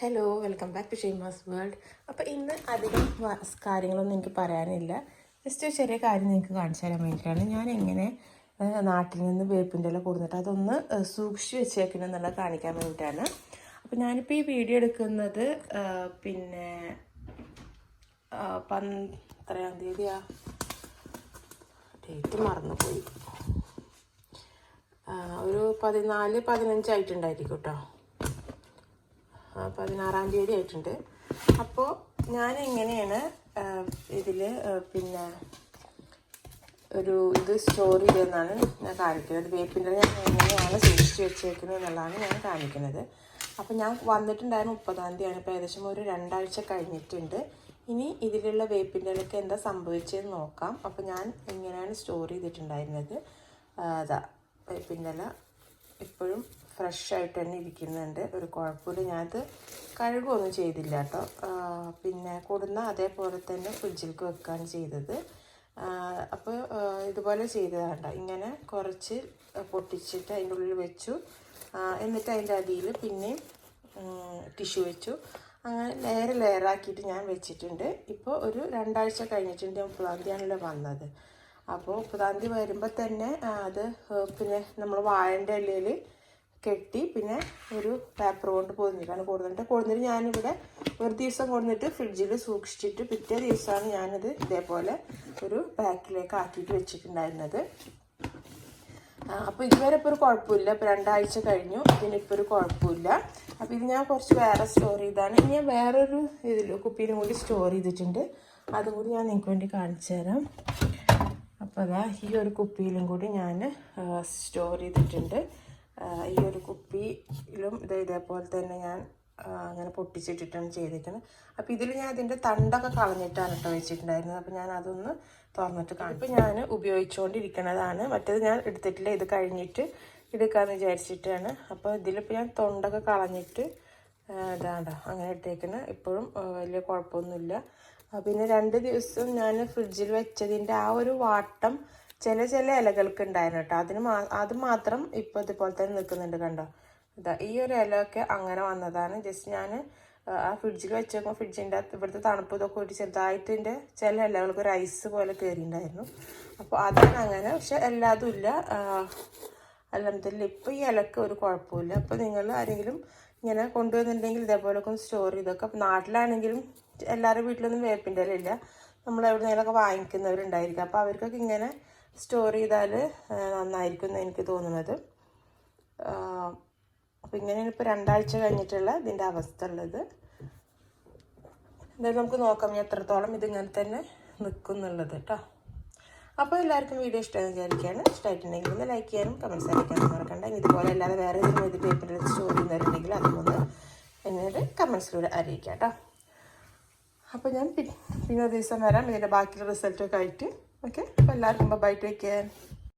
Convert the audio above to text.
Hello, welcome back to Sheema's world. അപ്പോൾ ഇന്ന് അധികം കാര്യങ്ങളൊന്നും എനിക്ക് പറയാനില്ല. ജസ്റ്റ് ചെറിയ കാര്യം നിങ്ങൾക്ക് കാണിച്ചു തരാൻ വേണ്ടിയിട്ടാണ്. ഞാൻ എങ്ങനെ നാട്ടിൽ നിന്ന് വേപ്പിൻ്റെ ഇല കൊടുത്തിട്ട് അതൊന്ന് സൂക്ഷിച്ച് വെച്ചേക്കണം എന്നുള്ളത് കാണിക്കാൻ വേണ്ടിയിട്ടാണ്. അപ്പോൾ ഞാനിപ്പോൾ ഈ വീഡിയോ എടുക്കുന്നത് പിന്നെ എത്രയാം തീയതിയാ, ഡേറ്റ് മറന്നുപോയി, ഒരു 14-15 ആയിട്ടുണ്ടായിരിക്കും കേട്ടോ. 16-ാം തീയതി ആയിട്ടുണ്ട്. അപ്പോൾ ഞാൻ എങ്ങനെയാണ് ഇതിൽ പിന്നെ ഇത് സ്റ്റോർ ചെയ്തതെന്നാണ് ഞാൻ കാണിക്കുന്നത്. വേപ്പിൻ്റെ ഞാൻ എങ്ങനെയാണ് സൂക്ഷിച്ച് വെച്ചേക്കുന്നത് എന്നുള്ളതാണ് ഞാൻ കാണിക്കുന്നത്. അപ്പോൾ ഞാൻ വന്നിട്ടുണ്ടായിരുന്നു 30-ാം തീയതിയാണ്. ഇപ്പോൾ ഏകദേശം ഒരു 2 ആഴ്ച കഴിഞ്ഞിട്ടുണ്ട്. ഇനി ഇതിലുള്ള വേപ്പിൻ്റെ ഇലയ്ക്ക് എന്താ സംഭവിച്ചതെന്ന് നോക്കാം. അപ്പോൾ ഞാൻ എങ്ങനെയാണ് സ്റ്റോർ ചെയ്തിട്ടുണ്ടായിരുന്നത്. അതാ വേപ്പിൻ്റെ ഇല ഇപ്പോഴും ഫ്രഷ് ആയിട്ട് തന്നെ ഇരിക്കുന്നുണ്ട്, ഒരു കുഴപ്പമില്ല. ഞാനത് കഴുകുകയൊന്നും ചെയ്തില്ല കേട്ടോ. പിന്നെ കൊടുന്ന അതേപോലെ തന്നെ ഫ്രിഡ്ജിലേക്ക് വെക്കുകയാണ് ചെയ്തത്. അപ്പോൾ ഇതുപോലെ ചെയ്തതാണ്. ഇങ്ങനെ കുറച്ച് പൊട്ടിച്ചിട്ട് അതിൻ്റെ ഉള്ളിൽ വെച്ചു, എന്നിട്ട് അതിൻ്റെ അടിയിൽ പിന്നെയും ടിഷ്യൂ വെച്ചു. അങ്ങനെ ലെയറാക്കിയിട്ട് ഞാൻ വെച്ചിട്ടുണ്ട്. ഇപ്പോൾ ഒരു 2 ആഴ്ച കഴിഞ്ഞിട്ടുണ്ട്. 30-ാം തീയതിയാണല്ലോ വന്നത്. അപ്പോൾ 30-ാം തീയതി വരുമ്പോൾ തന്നെ അത് പിന്നെ നമ്മൾ വാഴൻ്റെ ഇലയിൽ കെട്ടി പിന്നെ ഒരു പേപ്പർ കൊണ്ട് പൊതിഞ്ഞിട്ടാണ് കൊടുത്തിട്ട് ഞാനിവിടെ ഒരു ദിവസം കൊടുത്തിട്ട് ഫ്രിഡ്ജിൽ സൂക്ഷിച്ചിട്ട് പിറ്റേ ദിവസമാണ് ഞാനിത് ഇതേപോലെ ഒരു പാക്കിലേക്ക് ആക്കിയിട്ട് വെച്ചിട്ടുണ്ടായിരുന്നത്. അപ്പോൾ ഇതുവരെ ഇപ്പോൾ ഒരു കുഴപ്പമില്ല. ഇപ്പോൾ 2 ആഴ്ച കഴിഞ്ഞു, ഇതിനിപ്പോൾ ഒരു കുഴപ്പമില്ല. അപ്പോൾ ഇത് ഞാൻ കുറച്ച് വേറെ സ്റ്റോർ ചെയ്താണ്. ഇനി ഞാൻ വേറൊരു കുപ്പിയിലും കൂടി സ്റ്റോർ ചെയ്തിട്ടുണ്ട്. അതും കൂടി ഞാൻ നിങ്ങൾക്ക് വേണ്ടി കാണിച്ചു തരാം. അപ്പോൾ അതാ ഈ ഒരു കുപ്പിയിലും കൂടി ഞാൻ സ്റ്റോർ ചെയ്തിട്ടുണ്ട്. ഈ ഒരു കുപ്പിയിലും ഇതേപോലെ തന്നെ ഞാൻ അങ്ങനെ പൊട്ടിച്ചിട്ടിട്ടാണ് ചെയ്തിരിക്കുന്നത്. അപ്പോൾ ഇതിൽ ഞാൻ അതിൻ്റെ തണ്ടൊക്കെ കളഞ്ഞിട്ടാണ് കേട്ടോ വെച്ചിട്ടുണ്ടായിരുന്നത്. അപ്പോൾ ഞാൻ അതൊന്ന് തുറന്നിട്ട് കാണിക്കും. ഇപ്പോൾ ഞാൻ ഉപയോഗിച്ചുകൊണ്ടിരിക്കുന്നതാണ്, മറ്റേത് ഞാൻ എടുത്തിട്ടില്ല. ഇത് കഴിഞ്ഞിട്ട് എടുക്കാമെന്ന് വിചാരിച്ചിട്ടാണ്. അപ്പോൾ ഇതിലിപ്പോൾ ഞാൻ തൊണ്ടൊക്കെ കളഞ്ഞിട്ട് ഇതാണ്ടോ അങ്ങനെ ഇട്ടേക്കുന്നത്. ഇപ്പോഴും വലിയ കുഴപ്പമൊന്നുമില്ല. പിന്നെ 2 ദിവസം ഞാൻ ഫ്രിഡ്ജിൽ വെച്ചതിൻ്റെ ആ ഒരു വാട്ടം ചില ഇലകൾക്ക് ഉണ്ടായിരുന്നു കേട്ടോ. അത് മാത്രം ഇപ്പോൾ ഇതുപോലെ തന്നെ നിൽക്കുന്നുണ്ട്, കണ്ടോ. ഇതാ ഈ ഒരു ഇലയൊക്കെ അങ്ങനെ വന്നതാണ്. ജസ്റ്റ് ഞാൻ ആ ഫ്രിഡ്ജിൽ വെച്ചപ്പോൾ ഫ്രിഡ്ജിൻ്റെ ഇവിടുത്തെ തണുപ്പ് ഇതൊക്കെ കൂടി ചെറുതായിട്ട് ചില ഇലകൾക്ക് ഒരു ഐസ് പോലെ കയറിയിട്ടുണ്ടായിരുന്നു. അപ്പോൾ അതാണ് അങ്ങനെ. പക്ഷെ എല്ലാതും ഇല്ല, അൽഹംദുലില്ലാ. ഇപ്പോൾ ഈ ഇലക്ക് ഒരു കുഴപ്പമില്ല. അപ്പോൾ നിങ്ങൾ ആരെങ്കിലും ഇങ്ങനെ കൊണ്ടുവന്നിട്ടുണ്ടെങ്കിൽ ഇതേപോലെയൊക്കെ ഒന്ന് സ്റ്റോർ ചെയ്തൊക്കെ. അപ്പോൾ നാട്ടിലാണെങ്കിലും എല്ലാവരുടെ വീട്ടിലൊന്നും വേപ്പിൻ്റെ ഇല ഇല്ല, നമ്മൾ എവിടെയെങ്കിലുമൊക്കെ വാങ്ങിക്കുന്നവരുണ്ടായിരിക്കും. അപ്പോൾ അവർക്കൊക്കെ ഇങ്ങനെ സ്റ്റോർ ചെയ്താൽ നന്നായിരിക്കും എന്ന് എനിക്ക് തോന്നുന്നത്. അപ്പോൾ ഇങ്ങനെയാണ് ഇപ്പോൾ 2 ആഴ്ച കഴിഞ്ഞിട്ടുള്ള ഇതിൻ്റെ അവസ്ഥ ഉള്ളത്. എന്തായാലും നമുക്ക് നോക്കാം എത്രത്തോളം ഇതിങ്ങനെ തന്നെ നിൽക്കുന്നുള്ളത് കേട്ടോ. അപ്പോൾ എല്ലാവർക്കും വീഡിയോ ഇഷ്ടമെന്ന് വിചാരിക്കുകയാണ്. ഇഷ്ടമായിട്ടുണ്ടെങ്കിൽ ഒന്ന് ലൈക്ക് ചെയ്യാനും കമൻറ്റ്സ് അറിയിക്കാനും മറക്കണ്ട. ഇതുപോലെ അല്ലാതെ വേറെ ഏതെങ്കിലും ഇത് പേപ്പറിൽ സ്റ്റോർ ചെയ്യുന്നവരുണ്ടെങ്കിൽ അതുകൊണ്ട് എന്നോട് കമൻറ്റ്സിലൂടെ അറിയിക്കാം കേട്ടോ. അപ്പോൾ ഞാൻ പിന്നെ ദിവസം വരാം ഇതിൻ്റെ ബാക്കിയുള്ള റിസൾട്ടൊക്കെ ആയിട്ട്. ഓക്കെ, അപ്പോൾ എല്ലാവർക്കും ബൈ, ടേക്ക് കെയർ.